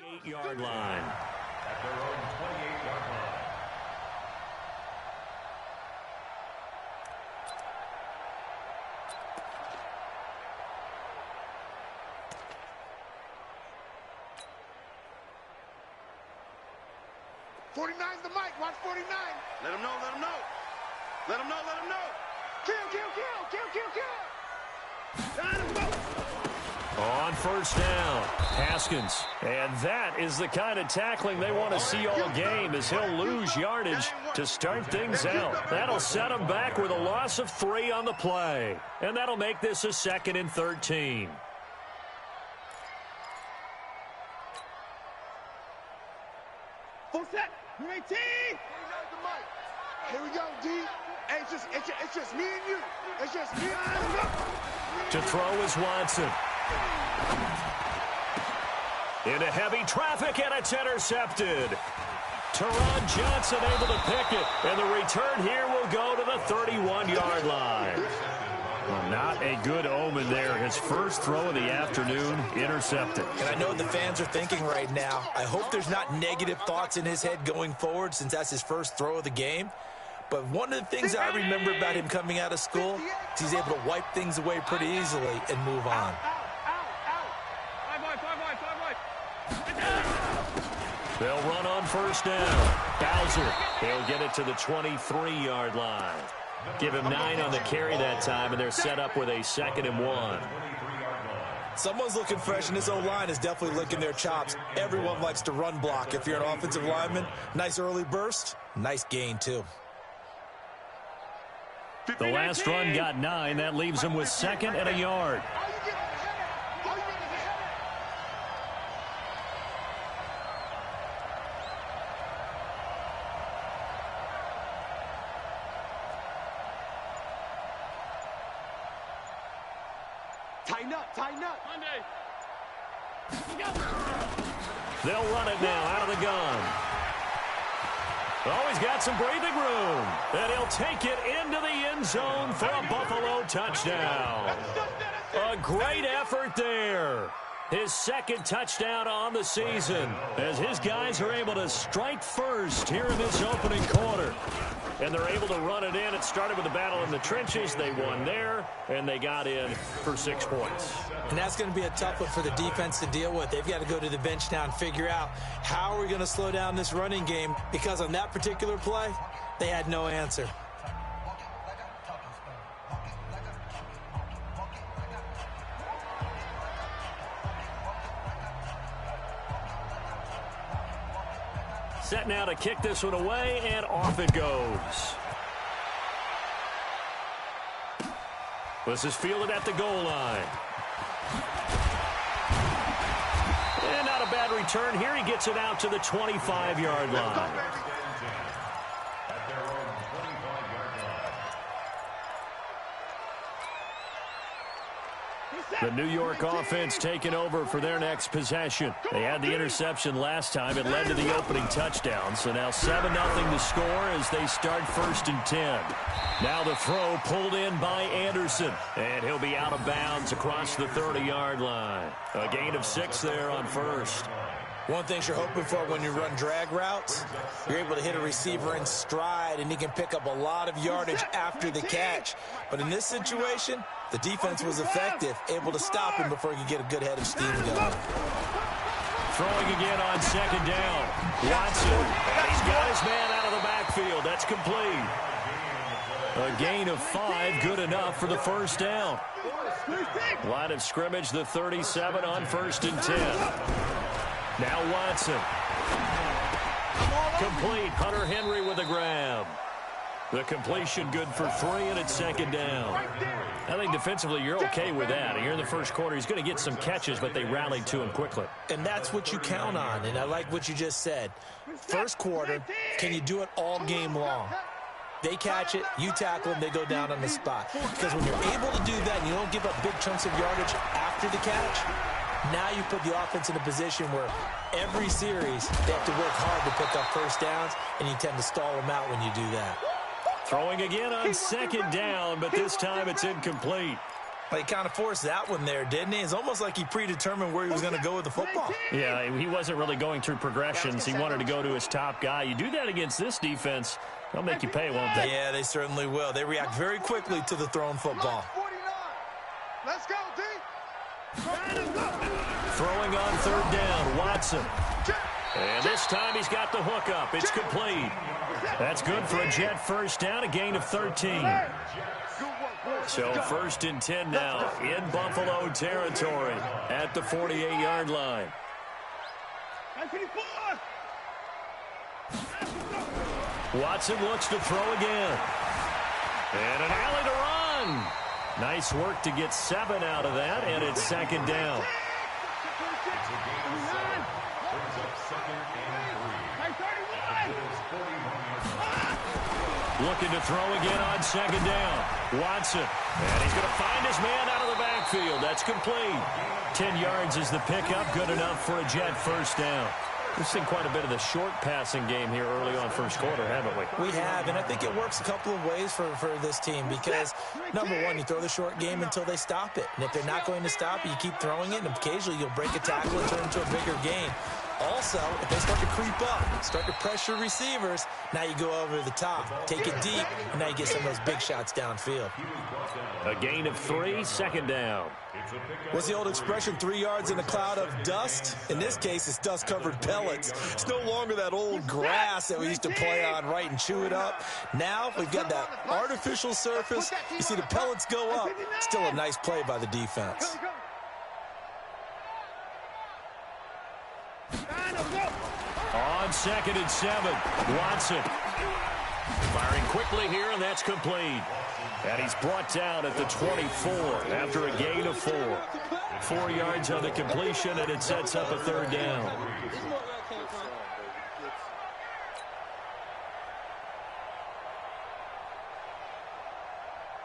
28-yard line. At their own 28-yard line. '49's the mic. Watch 49. Let him know, let him know. Let him know, let him know. Kill, kill, kill, kill, kill, kill. Got him, go. On first down, Haskins. And that is the kind of tackling they want to see all game, as he'll lose yardage to start things out. That'll set him back with a loss of 3 on the play. And that'll make this a 2nd and 13. Full set. You 18. Here we go, D. Hey, it's just me and you. It's just me and you. To throw is Watson. Into heavy traffic, and it's intercepted. Teron Johnson able to pick it, and the return here will go to the 31-yard line. Well, not a good omen there. His first throw of the afternoon intercepted. And I know what the fans are thinking right now. I hope there's not negative thoughts in his head going forward, since that's his first throw of the game. But one of the things I remember about him coming out of school is he's able to wipe things away pretty easily and move on. They'll run on first down. Bowser, he'll get it to the 23-yard line. Give him 9 on the carry that time, and they're set up with a 2nd and 1. Someone's looking fresh, and this O-line is definitely licking their chops. Everyone likes to run block. If you're an offensive lineman, nice early burst, nice gain, too. The last run got 9. That leaves him with 2nd and a yard. Tighten up, tighten up. They'll run it now out of the gun. Oh, he's got some breathing room. And he'll take it into the end zone for a Buffalo touchdown. A great effort there. His 2nd touchdown on the season, as his guys are able to strike first here in this opening quarter. And they're able to run it in. It started with a battle in the trenches. They won there, and they got in for 6 points. And that's going to be a tough one for the defense to deal with. They've got to go to the bench now and figure out how are we going to slow down this running game, because on that particular play, they had no answer. Set now to kick this one away, and off it goes. This is fielded at the goal line. And not a bad return here. He gets it out to the 25-yard line. The New York offense taking over for their next possession. They had the interception last time. It led to the opening touchdown. So now 7-0 to score as they start 1st and 10. Now the throw pulled in by Anderson. And he'll be out of bounds across the 30-yard line. A gain of 6 there on first. One thing you're hoping for when you run drag routes, you're able to hit a receiver in stride, and he can pick up a lot of yardage after the catch. But in this situation, the defense was effective, able to stop him before he could get a good head of steam going. Throwing again on 2nd down. Watson, and he's got his man out of the backfield. That's complete. A gain of 5, good enough for the first down. Line of scrimmage, the 37 on 1st and 10. Now Watson. Complete. Hunter Henry with a grab. The completion good for 3, and it's 2nd down. I think defensively you're okay with that. Here in the first quarter, he's going to get some catches, but they rallied to him quickly. And that's what you count on, and I like what you just said. First quarter, can you do it all game long? They catch it, you tackle them, they go down on the spot. Because when you're able to do that and you don't give up big chunks of yardage after the catch, now you put the offense in a position where every series they have to work hard to pick up first downs, and you tend to stall them out when you do that. Throwing again on 2nd down, but this time it's incomplete. Well, he kind of forced that one there, didn't he? It's almost like he predetermined where he was going to go with the football. Yeah, he wasn't really going through progressions. He wanted to go to his top guy. You do that against this defense, they'll make you pay, won't they? Yeah, they certainly will. They react very quickly to the thrown football. Let's go, D. Throwing on third down, Watson. And this time he's got the hook up. It's complete. That's good for a Jet first down, a gain of 13. So 1st and 10 now in Buffalo territory at the 48-yard line. Watson looks to throw again. And an alley to run. Nice work to get 7 out of that, and it's 2nd down. Looking to throw again on 2nd down. Watson. And he's going to find his man out of the backfield. That's complete. 10 yards is the pickup. Good enough for a Jet first down. We've seen quite a bit of the short passing game here early on first quarter, haven't we? We have, and I think it works a couple of ways for this team because, number one, you throw the short game until they stop it. And if they're not going to stop it, you keep throwing it, and occasionally you'll break a tackle and turn it into a bigger gain. Also, if they start to creep up, start to pressure receivers, now you go over the top, take it deep, and now you get some of those big shots downfield. A gain of 3, 2nd down. What's the old expression, 3 yards in a cloud of dust? In this case, it's dust-covered pellets. It's no longer that old grass that we used to play on, right, and chew it up. Now we've got that artificial surface. You see the pellets go up. Still a nice play by the defense. On 2nd and 7, Watson. Firing quickly here, and that's complete. And he's brought down at the 24 after a gain of 4. 4 yards on the completion, and it sets up a 3rd down.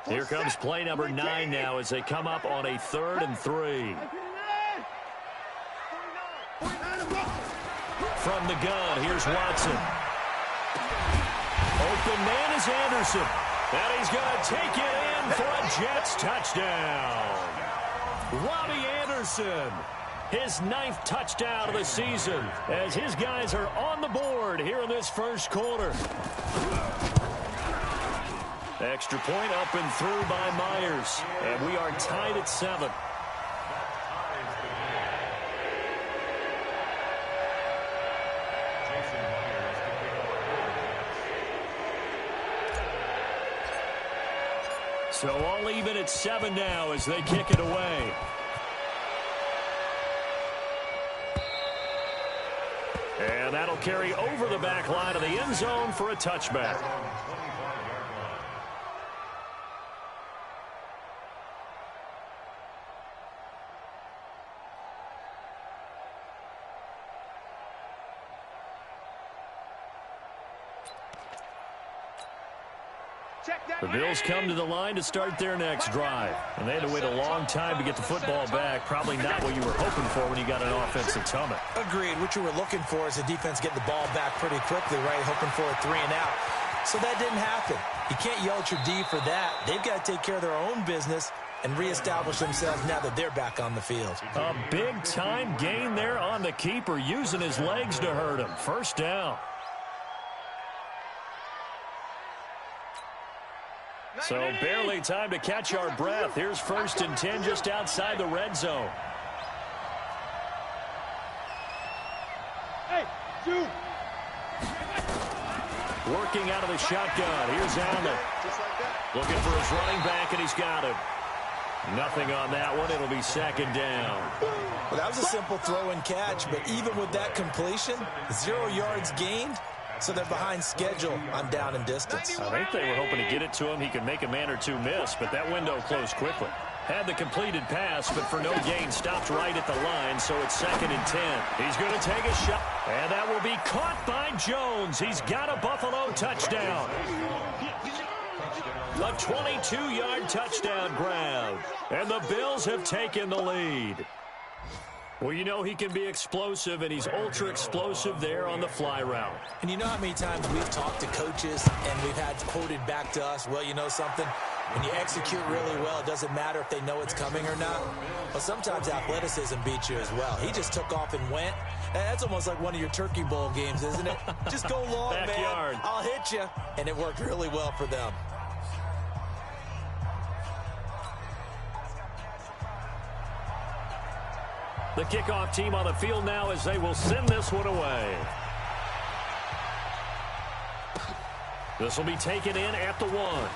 Here comes play number 9 now as they come up on a 3rd and 3. From the gun, here's Watson. Open man is Anderson. And he's going to take it in for a Jets touchdown. Robbie Anderson, his 9th touchdown of the season, as his guys are on the board here in this first quarter. Extra point up and through by Myers. And we are tied at 7. So all even at 7 now as they kick it away. And that'll carry over the back line of the end zone for a touchback. The Bills come to the line to start their next drive. And they had to wait a long time to get the football back. Probably not what you were hoping for when you got an offensive summit. Agreed. What you were looking for is the defense getting the ball back pretty quickly, right? Hoping for a 3 and out. So that didn't happen. You can't yell at your D for that. They've got to take care of their own business and reestablish themselves now that they're back on the field. A big-time gain there on the keeper, using his legs to hurt him. First down. So barely time to catch our breath. Here's 1st and 10 just outside the red zone. Hey, shoot. Working out of the shotgun. Here's Allen. Looking for his running back, and he's got him. Nothing on that one. It'll be 2nd down. Well, that was a simple throw and catch, but even with that completion, 0 yards gained. So they're behind schedule on down and distance. I think they were hoping to get it to him. He could make a man or two miss, but that window closed quickly. Had the completed pass, but for no gain, stopped right at the line, so it's 2nd and 10. He's going to take a shot, and that will be caught by Jones. He's got a Buffalo touchdown. A 22-yard touchdown grab, and the Bills have taken the lead. Well, you know he can be explosive, and he's ultra-explosive there on the fly route. And you know how many times we've talked to coaches, and we've had quoted back to us, well, you know something? When you execute really well, it doesn't matter if they know it's coming or not. But sometimes athleticism beats you as well. He just took off and went. And that's almost like one of your Turkey Bowl games, isn't it? Just go long, Backyard. man. I'll hit you. And it worked really well for them. The kickoff team on the field now as they will send this one away. This will be taken in at the 1.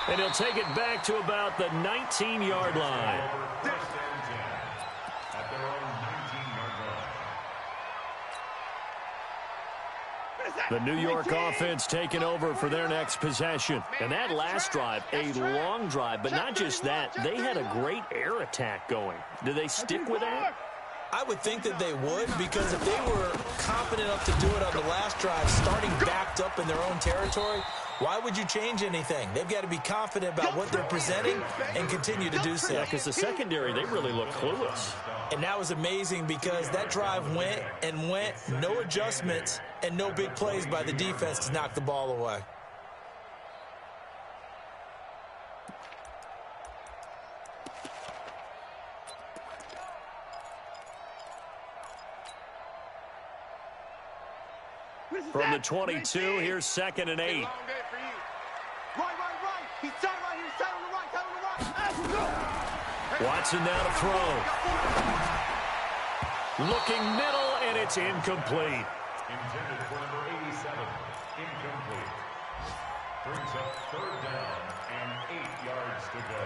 And he'll take it back to about the 19-yard line. At their own 19-yard line. The New York offense taking over for their next possession. And that last drive, a long drive, but not just that. They had a great air attack going. Do they stick with that? I would think that they would, because if they were confident enough to do it on the last drive, starting backed up in their own territory, why would you change anything? They've got to be confident about what they're presenting and continue to do so. Yeah, because the secondary, they really look clueless. And that was amazing because that drive went and went, no adjustments, and no big plays by the defense to knock the ball away. From the 22, here's 2nd and 8. Right. He's tight right here. He's tight on the right. Let's go. Watson now to throw. Looking middle, and it's incomplete. Intended for number 87. Incomplete. Brings up 3rd down and 8 yards to go.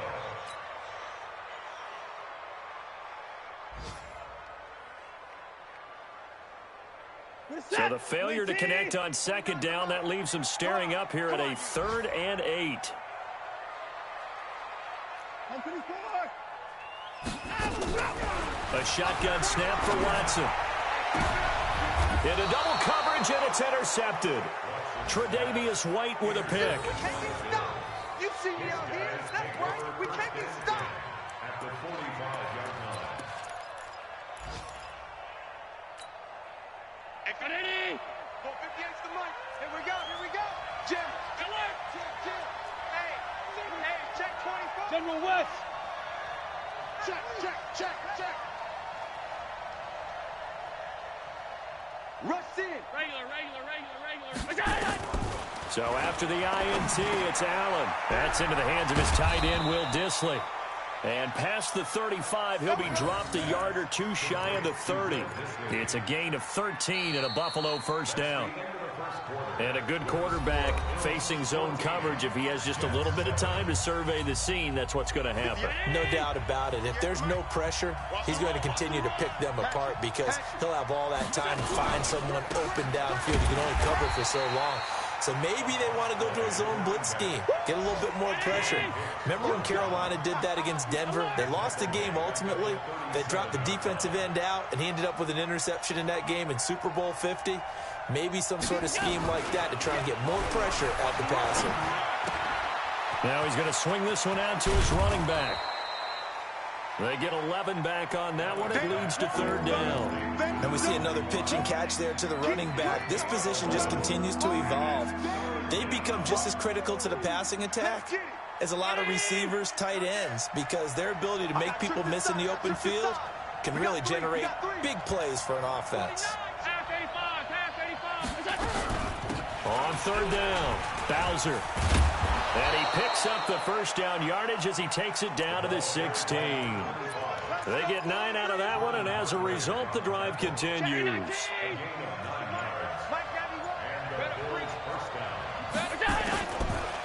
So the failure to connect on 2nd down, that leaves them staring up here at a 3rd and 8. A shotgun snap for Watson. Into double coverage, and it's intercepted. Tre'Davious White with a pick. We can't be stopped. You see me out here. That's right. We can't be stopped. At the 45-yard line. Ekanini. 458's the mic. Here we go. Jim. Jim. Hey, check 24. General West. Check. Rush in. Regular. So after the INT, it's Allen. That's into the hands of his tight end, Will Dissly. And past the 35, he'll be dropped a yard or two shy of the 30. It's a gain of 13 and a Buffalo 1st down. And a good quarterback facing zone coverage. If he has just a little bit of time to survey the scene, that's what's going to happen. No doubt about it. If there's no pressure, he's going to continue to pick them apart because he'll have all that time to find someone open downfield. He can only cover for so long. So maybe they want to go to a zone blitz scheme, get a little bit more pressure. Remember when Carolina did that against Denver? They lost the game ultimately. They dropped the defensive end out, and he ended up with an interception in that game in Super Bowl 50. Maybe some sort of scheme like that to try and get more pressure at the passer. Now he's going to swing this one out to his running back. They get 11 back on that one. It leads to 3rd down. And we see another pitch and catch there to the running back. This position just continues to evolve. They become just as critical to the passing attack as a lot of receivers, tight ends, because their ability to make people miss in the open field can really generate big plays for an offense. On 3rd down, Bowser. And he picks up the 1st down yardage as he takes it down to the 16. They get 9 out of that one, and as a result, the drive continues.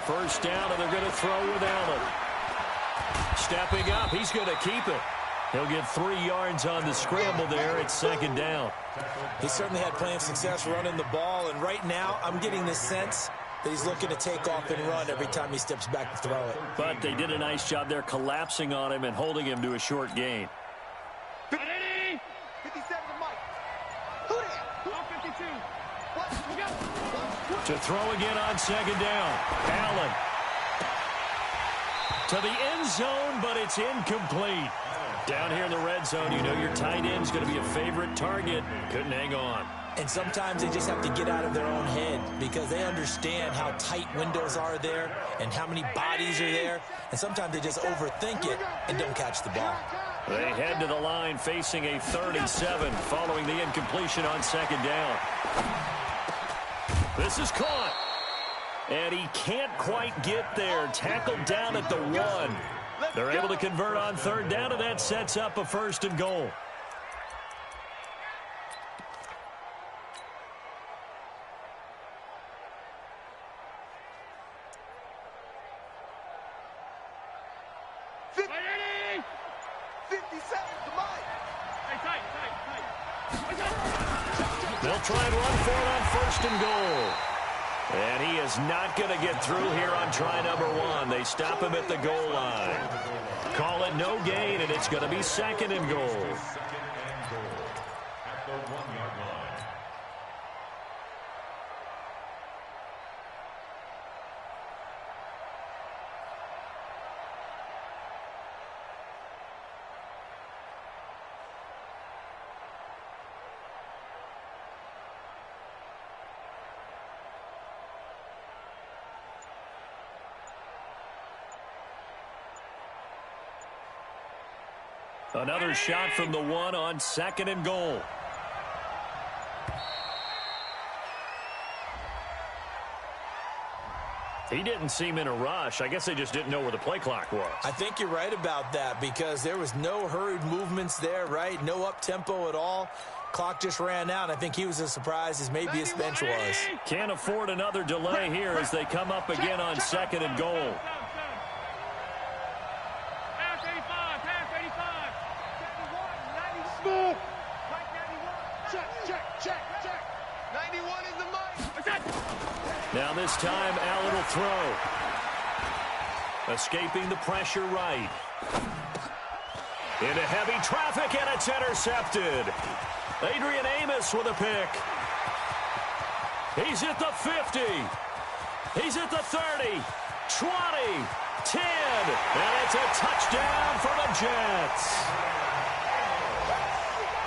First down, and they're going to throw with Allen. Stepping up, he's going to keep it. He'll get 3 yards on the scramble there. It's 2nd down. He certainly had plenty of success running the ball, and right now I'm getting the sense that he's looking to take off and run every time he steps back to throw it. But they did a nice job there collapsing on him and holding him to a short gain. 57 to Mike. Who there? 52. To throw again on 2nd down. Allen. To the end zone, but it's incomplete. Down here in the red zone, you know your tight end's going to be a favorite target. Couldn't hang on. And sometimes they just have to get out of their own head because they understand how tight windows are there and how many bodies are there. And sometimes they just overthink it and don't catch the ball. They head to the line facing a 37 following the incompletion on second down. This is caught. And he can't quite get there. Tackled down at the 1. They're able to convert on third down, and that sets up a first and goal. They'll try and run for it on first and goal. And he is not going to get through here on try number 1. They stop him at the goal line. Call it no gain, and it's going to be second and goal. At the 1-yard line. Another shot from the 1 on second and goal. He didn't seem in a rush. I guess they just didn't know where the play clock was. I think you're right about that because there was no hurried movements there, right? No up-tempo at all. Clock just ran out. I think he was as surprised as maybe his bench was. Can't afford another delay here as they come up again on second and goal. Now this time, Allen will throw. Escaping the pressure right. Into heavy traffic, and it's intercepted. Adrian Amos with a pick. He's at the 50. He's at the 30, 20, 10, and it's a touchdown for the Jets.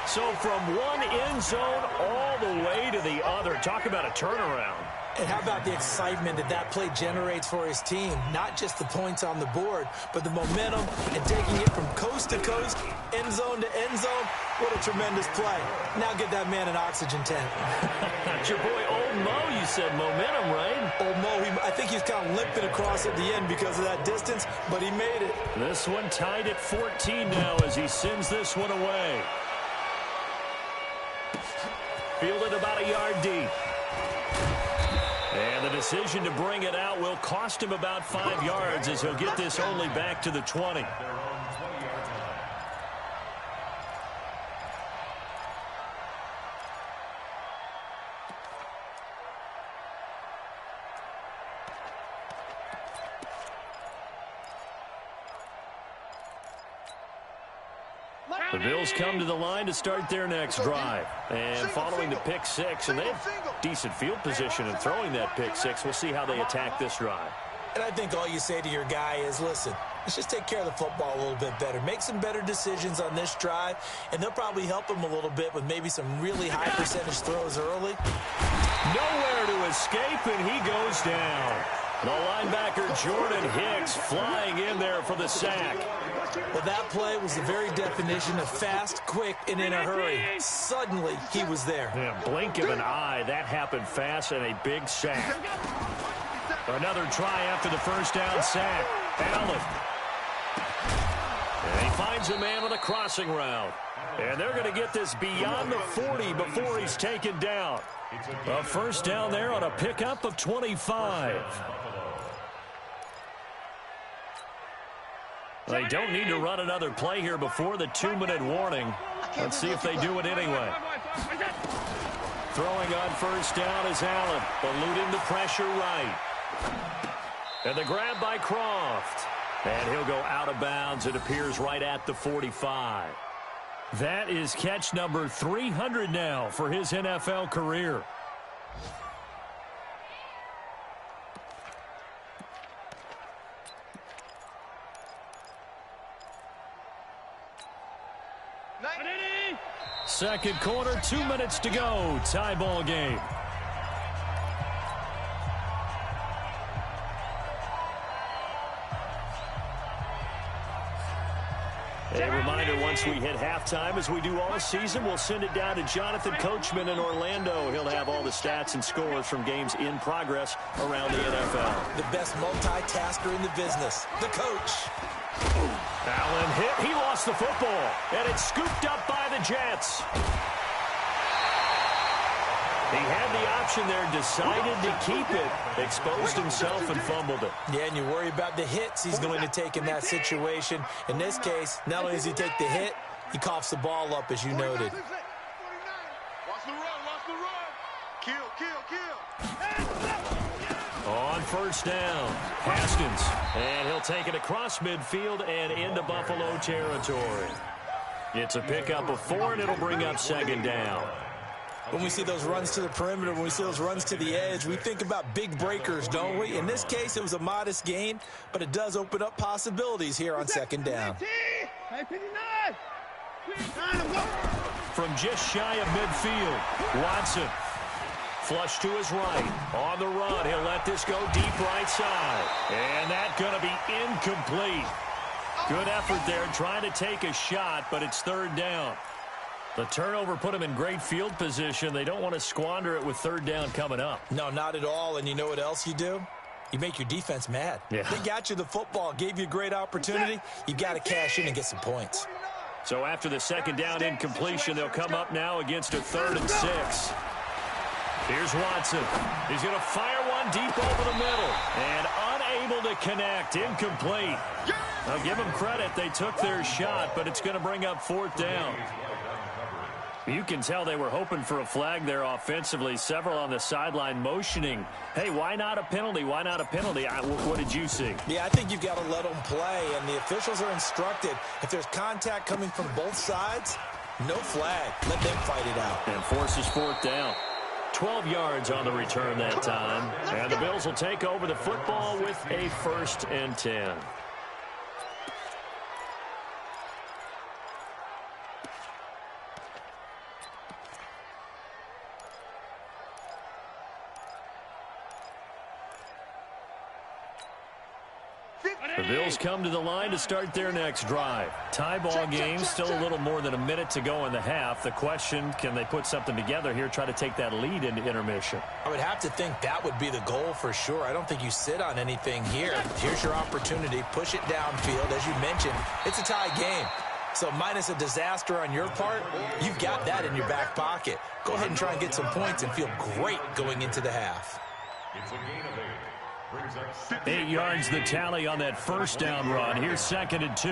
So from one end zone all the way to the other. Talk about a turnaround. And how about the excitement that that play generates for his team? Not just the points on the board, but the momentum and taking it from coast to coast, end zone to end zone. What a tremendous play. Now get that man an oxygen tank. That's your boy Old Mo, you said momentum, right? Old Mo, I think he's kind of limping across at the end because of that distance, but he made it. This one tied at 14 now as he sends this one away. Fielded about a yard deep. And the decision to bring it out will cost him about 5 yards as he'll get this only back to the 20. The Bills come to the line to start their next drive. And following the pick six, and they have decent field position in throwing that pick six. We'll see how they attack this drive. And I think all you say to your guy is, listen, let's just take care of the football a little bit better. Make some better decisions on this drive, and they'll probably help him a little bit with maybe some really high percentage throws early. Nowhere to escape, and he goes down. The linebacker Jordan Hicks flying in there for the sack. Well, that play was the very definition of fast, quick, and in a hurry. Suddenly, he was there. Yeah, blink of an eye. That happened fast and a big sack. Another try after the first down sack. Allen. And he finds a man on a crossing route. And they're going to get this beyond the 40 before he's taken down. A first down there on a pickup of 25. They don't need to run another play here before the 2-minute warning. Let's see if they do it anyway. Throwing on first down is Allen, eluding the pressure right. And the grab by Croft. And he'll go out of bounds, it appears, right at the 45. That is catch number 300 now for his NFL career. Second quarter, 2 minutes to go. Tie ball game. A reminder, once we hit halftime, as we do all season, we'll send it down to Jonathan Coachman in Orlando. He'll have all the stats and scores from games in progress around the NFL. The best multitasker in the business, the coach. Allen hit. He lost the football, and it's scooped up by the Jets. He had the option there, decided to keep it, exposed himself and fumbled it. Yeah, and you worry about the hits he's going to take in that situation. In this case, not only does he take the hit, he coughs the ball up, as you noted. Watch the run. Kill. On first down, Haskins. And he'll take it across midfield and into Buffalo territory. It's a pickup of 4, and it'll bring up second down. When we see those runs to the perimeter, when we see those runs to the edge, we think about big breakers, don't we? In this case, it was a modest gain, but it does open up possibilities here on second down. From just shy of midfield, Watson. Flush to his right. On the run, he'll let this go deep right side. And that's going to be incomplete. Good effort there trying to take a shot, but it's third down. The turnover put them in great field position. They don't want to squander it with third down coming up. No, not at all. And you know what else you do? You make your defense mad. Yeah. They got you the football, gave you a great opportunity. You got to cash in and get some points. So after the second down incompletion, they'll come up now against a 3rd and 6. Here's Watson. He's going to fire one deep over the middle. And unable to connect. Incomplete. I'll give them credit. They took their shot, but it's going to bring up 4th down. You can tell they were hoping for a flag there offensively. Several on the sideline motioning. Hey, why not a penalty? Why not a penalty? What did you see? Yeah, I think you've got to let them play, and the officials are instructed. If there's contact coming from both sides, no flag. Let them fight it out. And forces 4th down. 12 yards on the return that time. And the Bills will take over the football with a 1st and 10. The Bills come to the line to start their next drive. Tie ball game, still a little more than a minute to go in the half. The question, can they put something together here, try to take that lead into intermission? I would have to think that would be the goal for sure. I don't think you sit on anything here. Here's your opportunity. Push it downfield. As you mentioned, it's a tie game. So minus a disaster on your part, you've got that in your back pocket. Go ahead and try and get some points and feel great going into the half. It's a gain of 8. 8 yards the tally on that first down run. Here's 2nd and 2.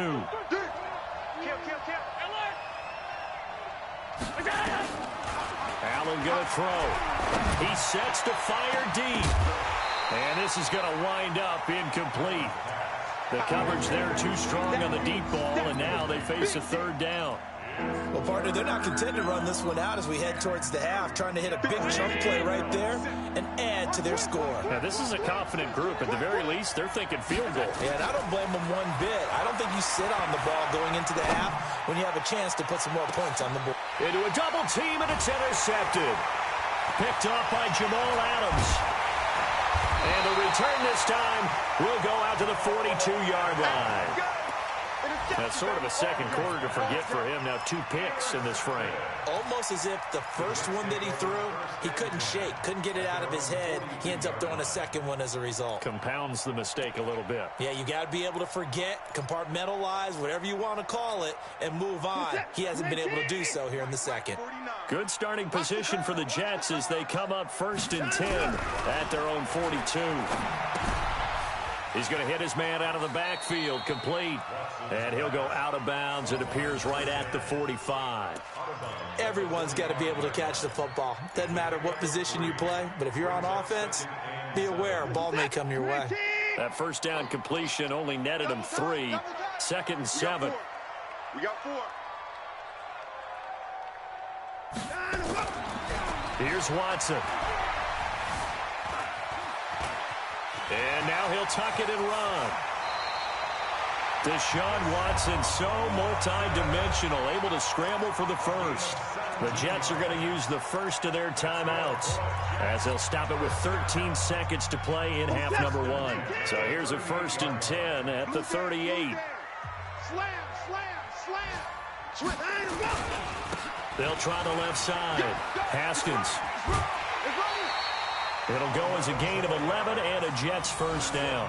Allen going to throw. He sets to fire deep. And this is going to wind up incomplete. The coverage there too strong on the deep ball, and now they face a 3rd down. Well, partner, they're not content to run this one out as we head towards the half, trying to hit a big chunk play right there and add to their score. Now, this is a confident group. At the very least, they're thinking field goal. Yeah, and I don't blame them one bit. I don't think you sit on the ball going into the half when you have a chance to put some more points on the board. Into a double team, and it's intercepted. Picked off by Jamal Adams. And the return this time will go out to the 42-yard line. That's sort of a second quarter to forget for him. Now 2 picks in this frame. Almost as if the first one that he threw, he couldn't shake, couldn't get it out of his head. He ends up throwing a second one as a result. Compounds the mistake a little bit. Yeah, you got to be able to forget, compartmentalize, whatever you want to call it, and move on. He hasn't been able to do so here in the second. Good starting position for the Jets as they come up 1st and 10 at their own 42. He's going to hit his man out of the backfield, complete. And he'll go out of bounds. It appears right at the 45. Everyone's got to be able to catch the football. Doesn't matter what position you play, but if you're on offense, be aware a ball may come your way. That first down completion only netted him 3. 2nd and 7. We got 4. Here's Watson. And now he'll tuck it and run. Deshaun Watson, so multi-dimensional, able to scramble for the first. The Jets are going to use the first of their timeouts as they'll stop it with 13 seconds to play in half number 1. So here's a 1st and 10 at the 38. They'll try the left side. Haskins. It'll go as a gain of 11 and a Jets first down.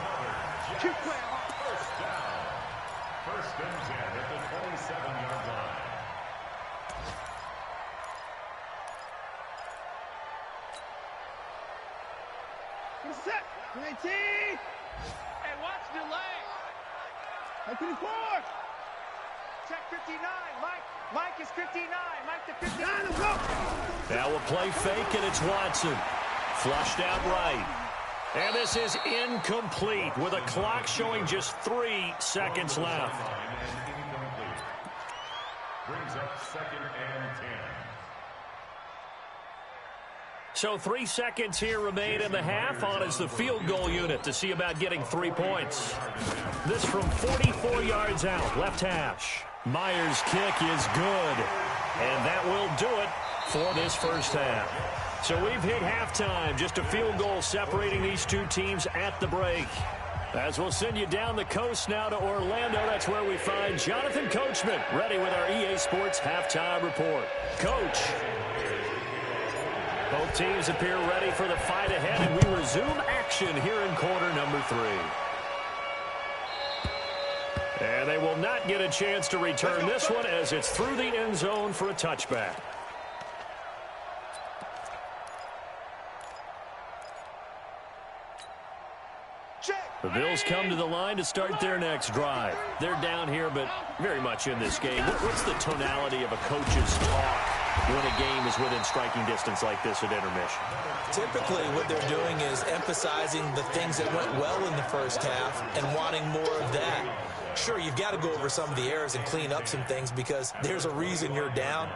First and 10 at the 27-yard line. Set. 19. Hey, watch delay. 24. Check 59. Mike is 59. Mike to 59. Now a play fake, and it's Watson. Flushed out right. And this is incomplete with a clock showing just 3 seconds left. Brings up 2nd and 10. So 3 seconds here remain in the half. On is the field goal unit to see about getting 3 points. This from 44 yards out, left hash. Myers' kick is good. And that will do it for this first half. So we've hit halftime, just a field goal separating these two teams at the break. As we'll send you down the coast now to Orlando, that's where we find Jonathan Coachman, ready with our EA Sports halftime report. Coach. Both teams appear ready for the fight ahead, and we resume action here in quarter number 3. And they will not get a chance to return this one as it's through the end zone for a touchback. The Bills come to the line to start their next drive. They're down here, but very much in this game. What's the tonality of a coach's talk when a game is within striking distance like this at intermission? Typically, what they're doing is emphasizing the things that went well in the first half and wanting more of that. Sure, you've got to go over some of the errors and clean up some things because there's a reason you're down.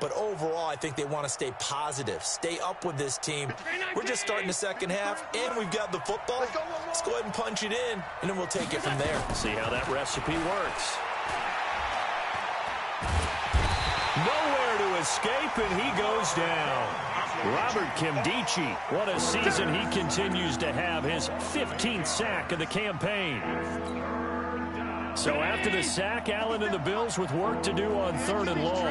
But overall, I think they want to stay positive, stay up with this team. We're just starting the second half, and we've got the football. Let's go ahead and punch it in, and then we'll take it from there. See how that recipe works. Nowhere to escape, and he goes down. Robert Kimdichie, what a season he continues to have, his 15th sack of the campaign. So after the sack, Allen and the Bills with work to do on 3rd and long.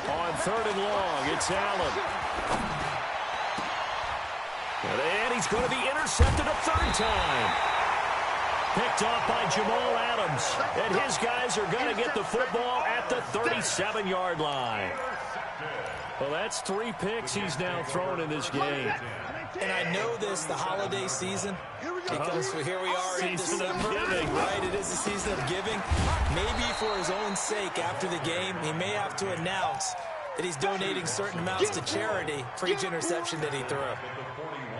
On 3rd and long, it's Allen. And he's going to be intercepted a 3rd time. Picked off by Jamal Adams. And his guys are going to get the football at the 37-yard line. Well, that's 3 picks he's now thrown in this game. And I know this, the holiday season, because here we are in December, right? It is the season of giving. Maybe for his own sake, after the game, he may have to announce that he's donating certain amounts to charity for each interception that he threw.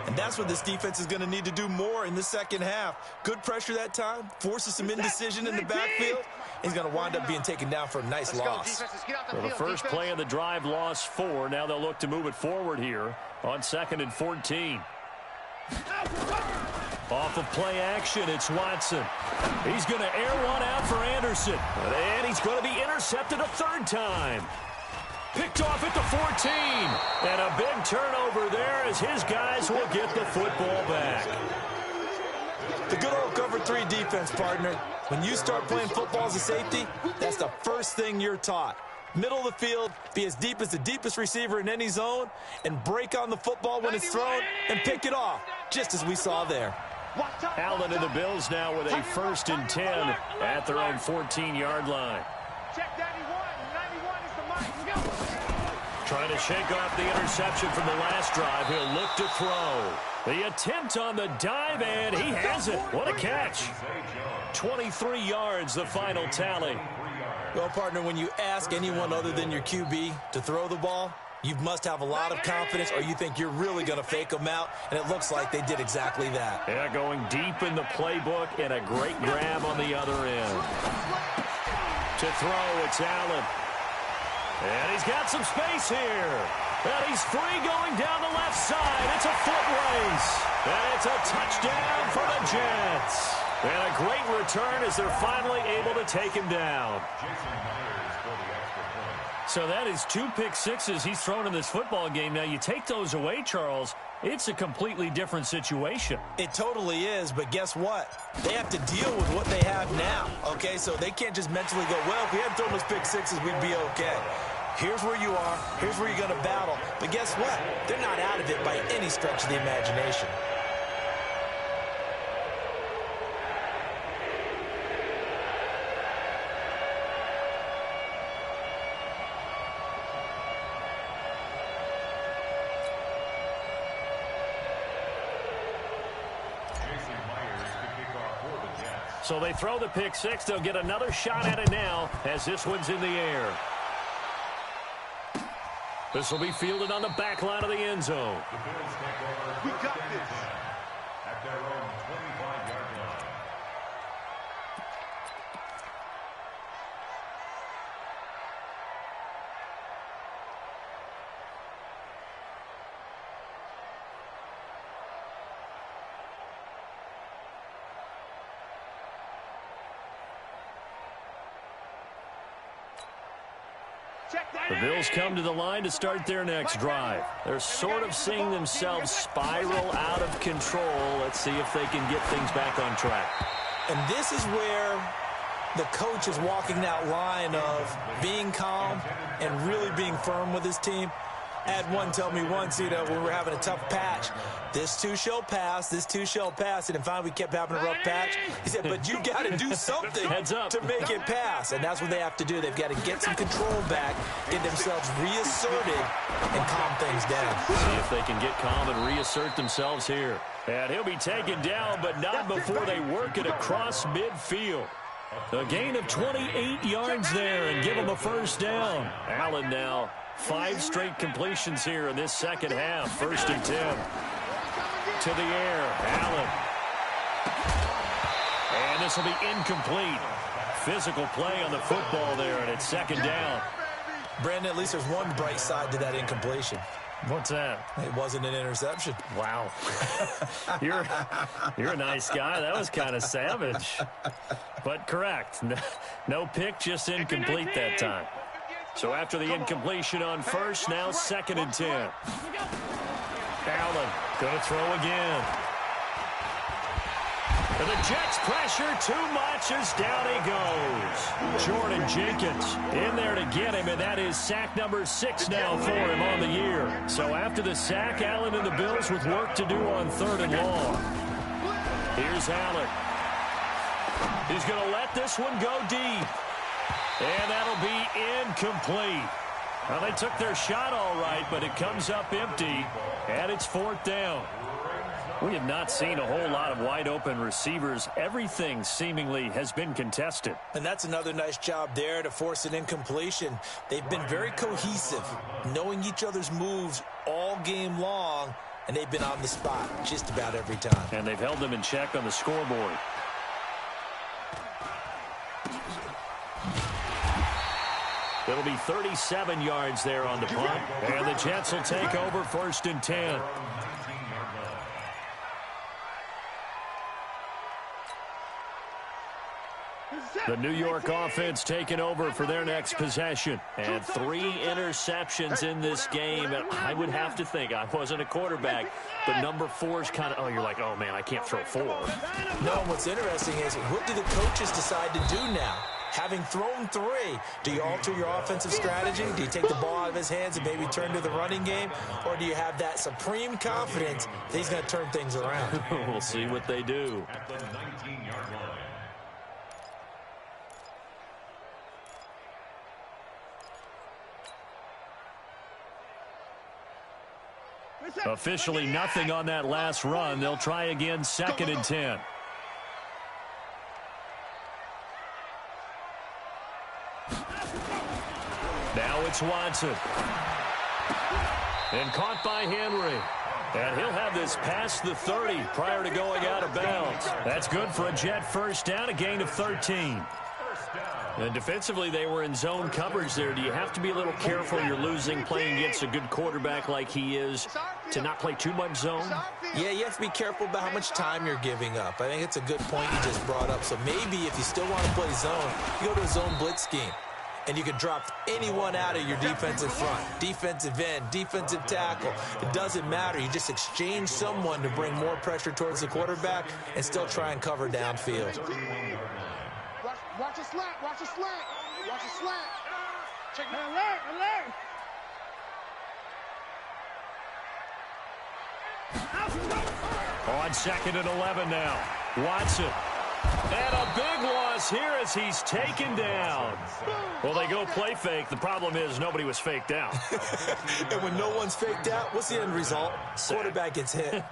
And that's what this defense is going to need to do more in the second half. Good pressure that time, forces some indecision in the backfield. He's going to wind up being taken down for a nice loss. Well, the first play of the drive lost 4. Now they'll look to move it forward here on 2nd and 14. Off of play action, it's Watson. He's going to air one out for Anderson. And he's going to be intercepted a 3rd time. Picked off at the 14. And a big turnover there as his guys will get the football back. The good old cover 3 defense, partner. When you start playing football as a safety, that's the first thing you're taught. Middle of the field, be as deep as the deepest receiver in any zone, and break on the football when it's thrown and pick it off, just as we saw there. Allen and the Bills now with a 1st and 10 at their own 14-yard line. Trying to shake off the interception from the last drive. He'll look to throw. The attempt on the dive, and he has it. What a catch. 23 yards, the final tally. Well, partner, when you ask anyone other than your QB to throw the ball, you must have a lot of confidence, or you think you're really going to fake them out, and it looks like they did exactly that. Yeah, going deep in the playbook, and a great grab on the other end. To throw, it's Allen. And he's got some space here. And he's free going down the left side. It's a foot race. And it's a touchdown for the Jets. And a great return as they're finally able to take him down. So that is 2 pick sixes he's thrown in this football game. Now, you take those away, Charles, it's a completely different situation. It totally is, but guess what? They have to deal with what they have now, okay? So they can't just mentally go, well, if we hadn't thrown those pick sixes, we'd be okay. Here's where you are. Here's where you're going to battle. But guess what? They're not out of it by any stretch of the imagination. So they throw the pick six. They'll get another shot at it now as this one's in the air. This will be fielded on the back line of the end zone. The Bills take over. We got this. At their own 25-yard line. The Bills come to the line to start their next drive. They're sort of seeing themselves spiral out of control. Let's see if they can get things back on track. And this is where the coach is walking that line of being calm and really being firm with his team. I had one tell me once, when we were having a tough patch, this too shall pass, this too shall pass. And finally we kept having a rough patch. He said, but you got to do something to make it pass. And that's what they have to do. They've got to get some control back, get themselves reasserted, and calm things down. See if they can get calm and reassert themselves here. And he'll be taken down, but not before they work it across midfield. A gain of 28 yards there and give them a first down. Allen now 5 straight completions here in this second half. 1st and 10. To the air. Allen. And this will be incomplete. Physical play on the football there, and it's 2nd down. Brandon, at least there's one bright side to that incompletion. What's that? It wasn't an interception. Wow. You're a nice guy. That was kind of savage. But correct. No pick, just incomplete that time. So after the incompletion on first, now 2nd and 10. Allen going to throw again. And the Jets pressure too much as down he goes. Jordan Jenkins in there to get him, and that is sack number 6 now for him on the year. So after the sack, Allen and the Bills with work to do on 3rd and long. Here's Allen. He's going to let this one go deep. And that'll be incomplete. Well, they took their shot all right, but it comes up empty, and it's 4th down. We have not seen a whole lot of wide-open receivers. Everything seemingly has been contested. And that's another nice job there to force an incompletion. They've been very cohesive, knowing each other's moves all game long, and they've been on the spot just about every time. And they've held them in check on the scoreboard. It'll be 37 yards there on the punt. And the Jets will take over 1st and 10. The New York offense taking over for their next possession. And 3 interceptions in this game. And I would have to think, I wasn't a quarterback, but number 4 is kind of, you're like, oh, man, I can't throw 4. No, what's interesting is, what do the coaches decide to do now? Having thrown 3, do you alter your offensive strategy? Do you take the ball out of his hands and maybe turn to the running game? Or do you have that supreme confidence that he's going to turn things around? We'll see what they do. At the 19-yard line. Officially nothing on that last run. They'll try again, 2nd and 10. Now it's Watson. And caught by Henry. And he'll have this past the 30 prior to going out of bounds. That's good for a Jet first down, a gain of 13. First down. And defensively, they were in zone coverage there. Do you have to be a little careful? You're losing, playing against a good quarterback like he is, to not play too much zone? Yeah, you have to be careful about how much time you're giving up. I think it's a good point you just brought up. So maybe if you still want to play zone, you go to a zone blitz scheme. And you can drop anyone out of your defensive front, defensive end, defensive tackle. It doesn't matter. You just exchange someone to bring more pressure towards the quarterback and still try and cover downfield. Watch a slant. Watch a slant. Watch a slant. Check my alert. On 2nd and 11 now. Watson. And a big loss here as he's taken down. Well, they go play fake. The problem is nobody was faked out. And when no one's faked out, what's the end result? Quarterback gets hit.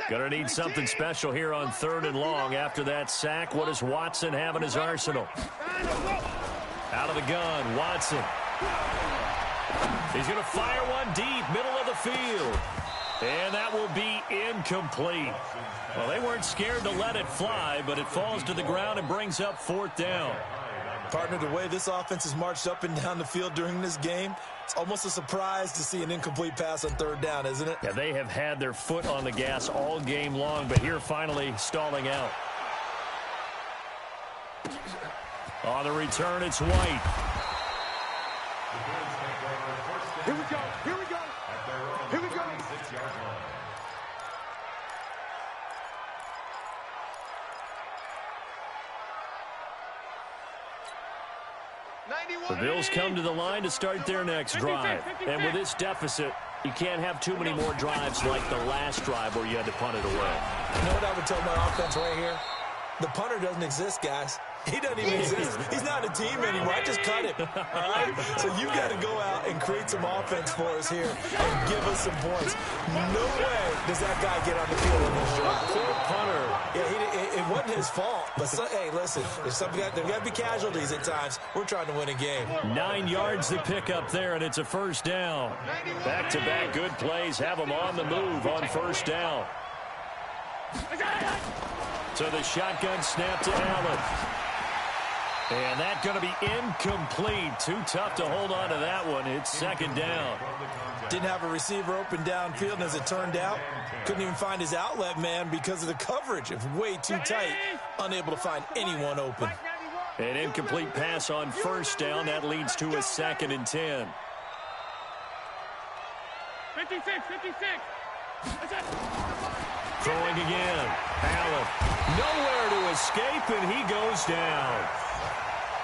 Gonna need something special here on 3rd and long. After that sack, what does Watson have in his arsenal? Out of the gun, Watson. He's gonna fire one deep, middle of the field. And that will be incomplete. Well, they weren't scared to let it fly, but it falls to the ground and brings up 4th down. Partner, the way this offense has marched up and down the field during this game, it's almost a surprise to see an incomplete pass on 3rd down, isn't it? Yeah, they have had their foot on the gas all game long, but here finally stalling out. On the return, it's White. Here we go. Here we go. Here we go. The Bills come to the line to start their next drive. And with this deficit, you can't have too many more drives like the last drive where you had to punt it away. You know what I would tell my offense right here? The punter doesn't exist, guys. He doesn't even exist. He's not a team anymore. I just cut him. All right? So you've got to go out and create some offense for us here and give us some points. No way does that guy get on the field anymore. Poor punter. Yeah, it wasn't his fault. But, hey, listen, there's got to be casualties at times. We're trying to win a game. 9 yards to pick up there, and it's a 1st down. Back-to-back good plays have them on the move on 1st down. So the shotgun snap to Allen. And that's going to be incomplete. Too tough to hold on to that one. It's 2nd down. Didn't have a receiver open downfield, and as it turned out, couldn't even find his outlet man because of the coverage. It was way too tight, unable to find anyone open. An incomplete pass on 1st down. That leads to a 2nd and 10. 56. Throwing again. Allen. Nowhere to escape, and he goes down.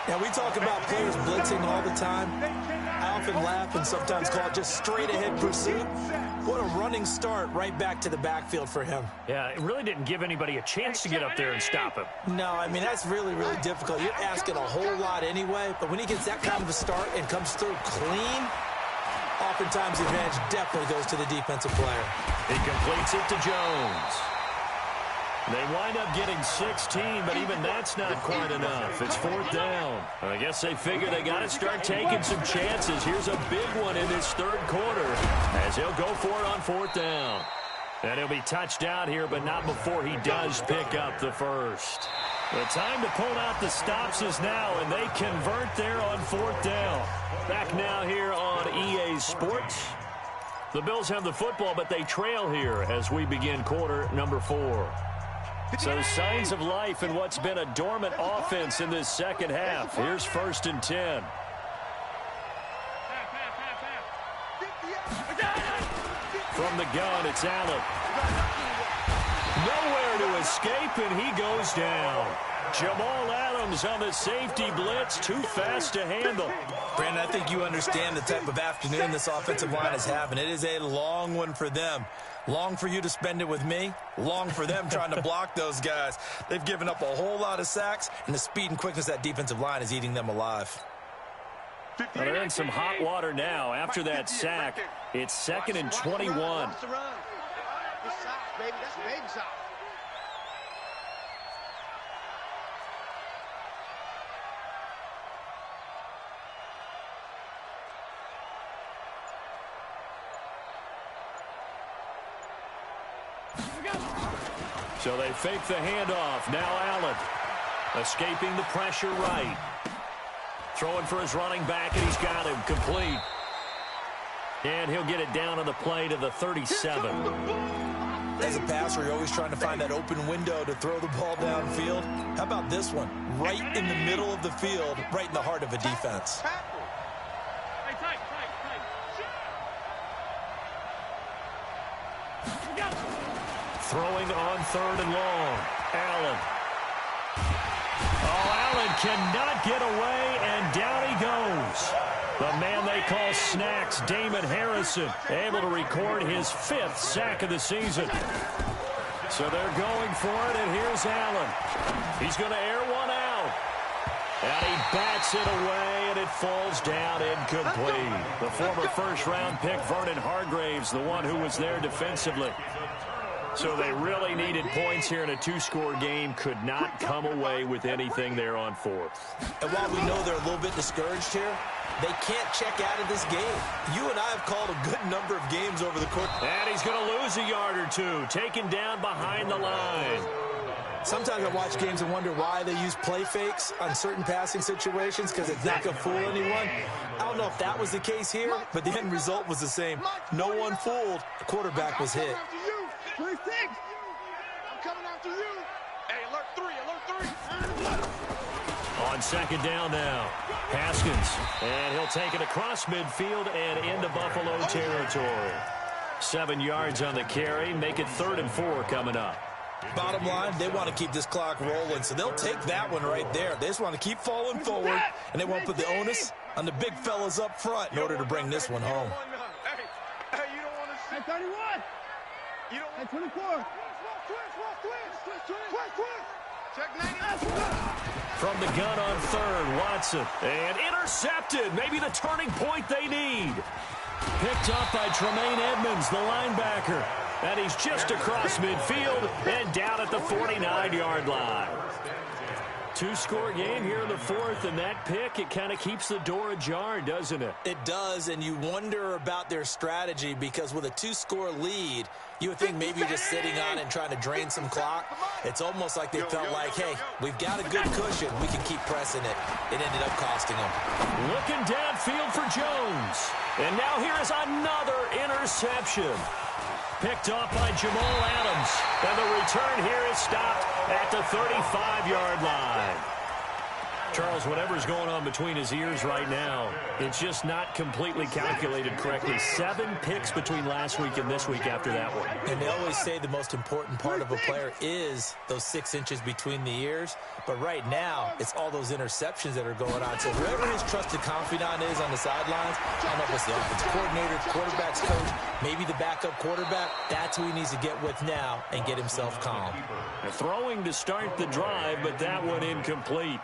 Now, we talk about players blitzing all the time. I often laugh and sometimes call it just straight-ahead pursuit. What a running start right back to the backfield for him. Yeah, it really didn't give anybody a chance to get up there and stop him. No, I mean, that's really, really difficult. You're asking a whole lot anyway, but when he gets that kind of a start and comes through clean, oftentimes the advantage definitely goes to the defensive player. He completes it to Jones. They wind up getting 16, but even that's not quite enough. It's 4th down. I guess they figure they got to start taking some chances. Here's a big one in this 3rd quarter as he'll go for it on 4th down. And he'll be touched out here, but not before he does pick up the 1st. The time to pull out the stops is now, and they convert there on 4th down. Back now here on EA Sports. The Bills have the football, but they trail here as we begin quarter number 4. So signs of life in what's been a dormant offense in this 2nd half. Here's 1st and 10. From the gun, it's Allen. Nowhere to escape, and he goes down. Jamal Adams on the safety blitz, too fast to handle. Brandon, I think you understand the type of afternoon this offensive line is having. It is a long one for them. Long for you to spend it with me. Long for them trying to block those guys. They've given up a whole lot of sacks, and the speed and quickness of that defensive line is eating them alive. Well, they're in some hot water now. After that sack, it's 2nd and 21. That's baby. That's baby side. So they fake the handoff. Now Allen escaping the pressure right. Throwing for his running back, and he's got him complete. And he'll get it down on the play to the 37. As a passer, you're always trying to find that open window to throw the ball downfield. How about this one? Right in the middle of the field, right in the heart of a defense. Throwing on 3rd and long. Allen. Oh, Allen cannot get away, and down he goes. The man they call Snacks, Damon Harrison, able to record his 5th sack of the season. So they're going for it, and here's Allen. He's going to air one out. And he bats it away, and it falls down incomplete. The former first-round pick, Vernon Hargreaves, the one who was there defensively. So they really needed points here in a 2-score game. Could not come away with anything there on 4th. And while we know they're a little bit discouraged here, they can't check out of this game. You and I have called a good number of games over the course. And he's going to lose a yard or 2, taken down behind the line. Sometimes I watch games and wonder why they use play fakes on certain passing situations, because it's not going to fool anyone. I don't know if that was the case here, but the end result was the same. No one fooled. The quarterback was hit. I'm coming after you. Hey, alert 3, alert 3. On 2nd down now, Haskins. And he'll take it across midfield and into Buffalo territory. 7 yards on the carry. Make it 3rd and 4 coming up. Bottom line, they want to keep this clock rolling, so they'll take that one right there. They just want to keep falling forward, and they won't put the onus on the big fellas up front in order to bring this one home. Hey, you don't want to see 31. You don't want 24. From the gun on 3rd, Watson. And intercepted. Maybe the turning point they need. Picked up by Tremaine Edmonds, the linebacker. And he's just across midfield and down at the 49-yard line. 2-score game here in the 4th, and that pick, it kind of keeps the door ajar, doesn't it? It does, and you wonder about their strategy, because with a 2-score lead, you would think maybe you're just sitting on it and trying to drain some clock. It's almost like they felt like, hey, we've got a good cushion. We can keep pressing it. It ended up costing them. Looking downfield for Jones. And now here is another interception. Picked off by Jamal Adams. And the return here is stopped at the 35-yard line. Charles, whatever's going on between his ears right now, it's just not completely calculated correctly. 7 picks between last week and this week after that one. And they always say the most important part of a player is those 6 inches between the ears. But right now, it's all those interceptions that are going on. So whoever his trusted confidant is on the sidelines, I don't know if it's the offensive coordinator, quarterback's coach, maybe the backup quarterback, that's who he needs to get with now and get himself calm. Throwing to start the drive, but that one incomplete.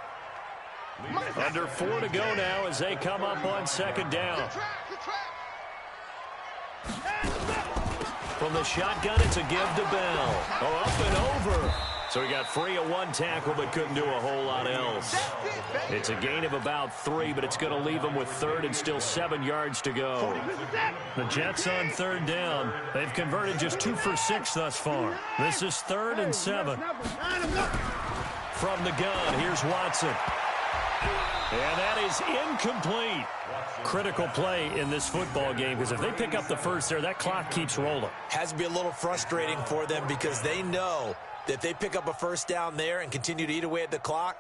Under 4 to go now as they come up on 2nd down. From the shotgun, it's a give to Bell. Oh, up and over. So he got free of 1 tackle, but couldn't do a whole lot else. It's a gain of about 3, but it's going to leave him with 3rd and still 7 yards to go. The Jets on 3rd down. They've converted just 2 for 6 thus far. This is 3rd and 7. From the gun, here's Watson. And that is incomplete. Critical play in this football game, because if they pick up the first there, that clock keeps rolling. Has to be a little frustrating for them, because they know that if they pick up a first down there and continue to eat away at the clock,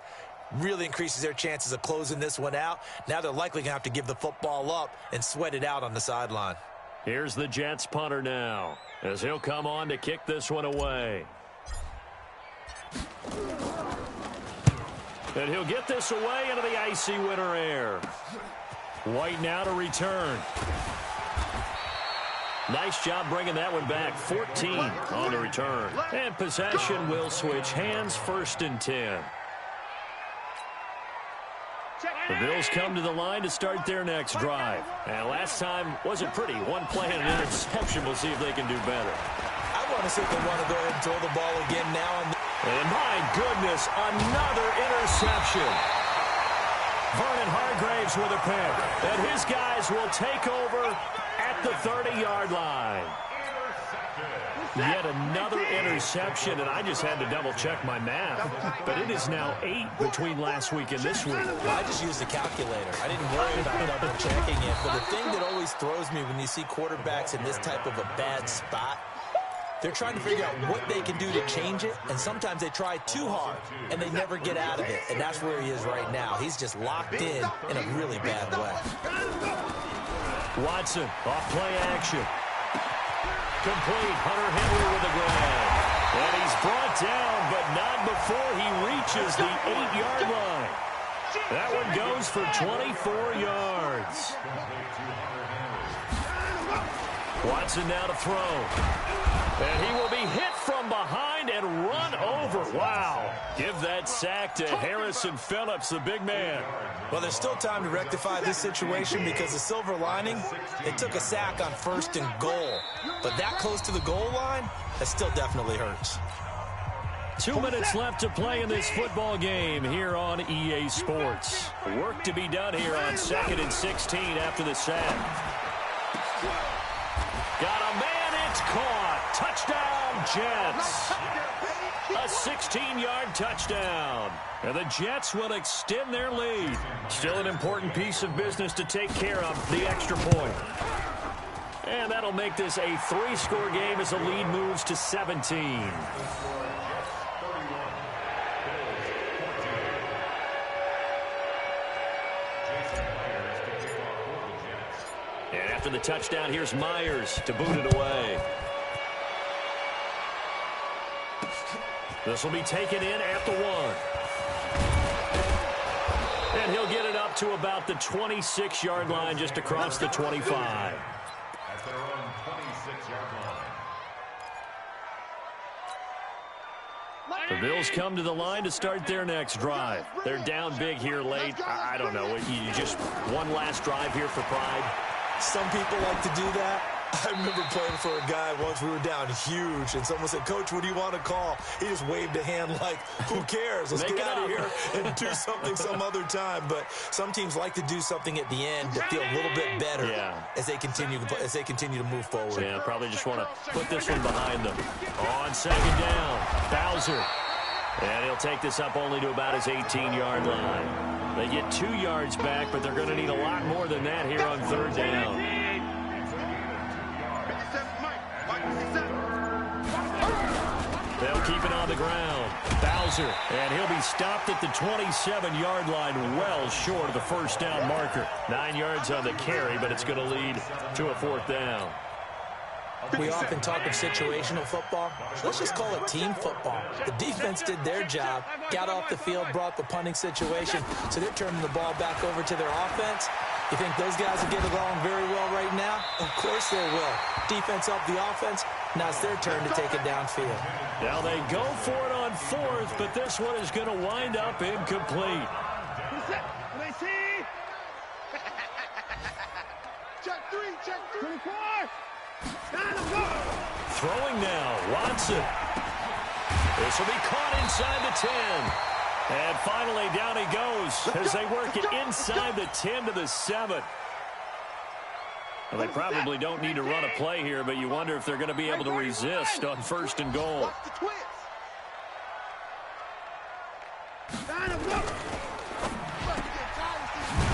really increases their chances of closing this one out. Now they're likely going to have to give the football up and sweat it out on the sideline. Here's the Jets punter now, as he'll come on to kick this one away. And he'll get this away into the icy winter air. White now to return. Nice job bringing that one back. 14 on the return. And possession will switch hands, 1st and 10. The Bills come to the line to start their next drive. And last time wasn't pretty. 1 play and an interception. We'll see if they can do better. I want to see if they want to go ahead and throw the ball again now. And my goodness, another interception. Vernon Hargreaves with a pick. And his guys will take over at the 30-yard line. Yet another interception, and I just had to double-check my math. But it is now 8 between last week and this week. Well, I just used the calculator. I didn't worry about double-checking it. But the thing that always throws me when you see quarterbacks in this type of a bad spot, they're trying to figure out what they can do to change it, and sometimes they try too hard, and they never get out of it. And that's where he is right now. He's just locked in a really bad way. Watson, off play action. Complete. Hunter Henry with the grab. And he's brought down, but not before he reaches the 8-yard line. That one goes for 24 yards. Watson now to throw. And he will be hit from behind and run over. Wow. Give that sack to Harrison Phillips, the big man. Well, there's still time to rectify this situation because the silver lining, they took a sack on 1st and goal. But that close to the goal line, that still definitely hurts. 2 minutes left to play in this football game here on EA Sports. Work to be done here on 2nd and 16 after the sack. Got a man, it's caught. Touchdown, Jets. A 16-yard touchdown. And the Jets will extend their lead. Still an important piece of business to take care of, the extra point. And that'll make this a 3-score game as the lead moves to 17. And after the touchdown, here's Myers to boot it away. This will be taken in at the 1. And he'll get it up to about the 26-yard line, just across the 25. At their own 26-yard line. The Bills come to the line to start their next drive. They're down big here late. I don't know. You just one last drive here for pride. Some people like to do that. I remember playing for a guy once. We were down huge, and someone said, "Coach, what do you want to call?" He just waved a hand like, "Who cares? Let's get out of here and do something some other time." But some teams like to do something at the end to feel a little bit better as they continue to move forward. Yeah, probably just want to put this one behind them. On 2nd down, Bowser. And he'll take this up only to about his 18-yard line. They get 2 yards back, but they're going to need a lot more than that here on 3rd down. They'll keep it on the ground. Bowser, and he'll be stopped at the 27-yard line, well short of the 1st down marker. 9 yards on the carry, but it's going to lead to a 4th down. We often talk of situational football. Let's just call it team football. The defense did their job, got off the field, brought the punting situation, so they're turning the ball back over to their offense. You think those guys will get along very well right now? Of course they will. Defense helped the offense. Now it's their turn to take it downfield. Now they go for it on 4th, but this one is going to wind up incomplete. Check 3, check 3. Throwing now, Watson. This will be caught inside the 10. And finally down he goes as they work it inside the 10 to the 7. Well, they probably don't need to run a play here, but you wonder if they're going to be able to resist on 1st and goal.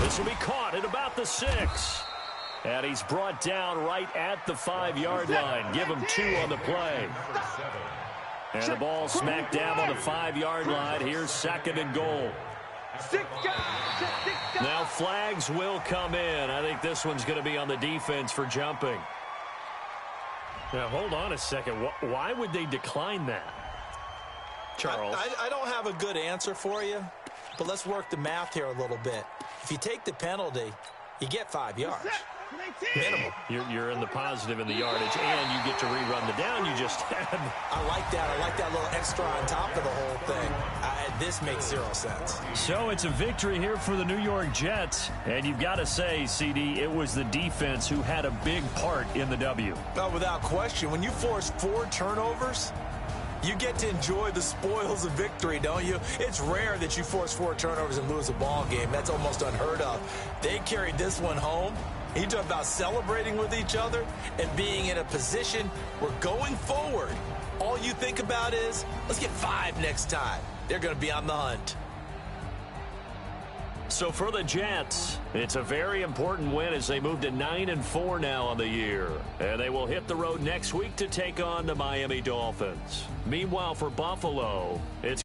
This will be caught at about the 6. And he's brought down right at the 5-yard line. Give him 2 on the play. And the ball smacked down on the 5-yard line. Here's 2nd and goal. Now flags will come in. I think this one's going to be on the defense for jumping. Now, hold on a second. Why would they decline that? Charles? I don't have a good answer for you, but let's work the math here a little bit. If you take the penalty, you get 5 yards. Minimum. You're in the positive in the yardage, and you get to rerun the down you just had. I like that. I like that little extra on top of the whole thing. This makes 0 sense. So it's a victory here for the New York Jets, and you've got to say, CD, it was the defense who had a big part in the W. Without question. When you force 4 turnovers, you get to enjoy the spoils of victory, don't you? It's rare that you force 4 turnovers and lose a ball game. That's almost unheard of. They carried this one home, You talk about celebrating with each other and being in a position where going forward, all you think about is, let's get 5 next time. They're going to be on the hunt. So for the Jets, it's a very important win as they move to 9-4 now on the year. And they will hit the road next week to take on the Miami Dolphins. Meanwhile, for Buffalo, it's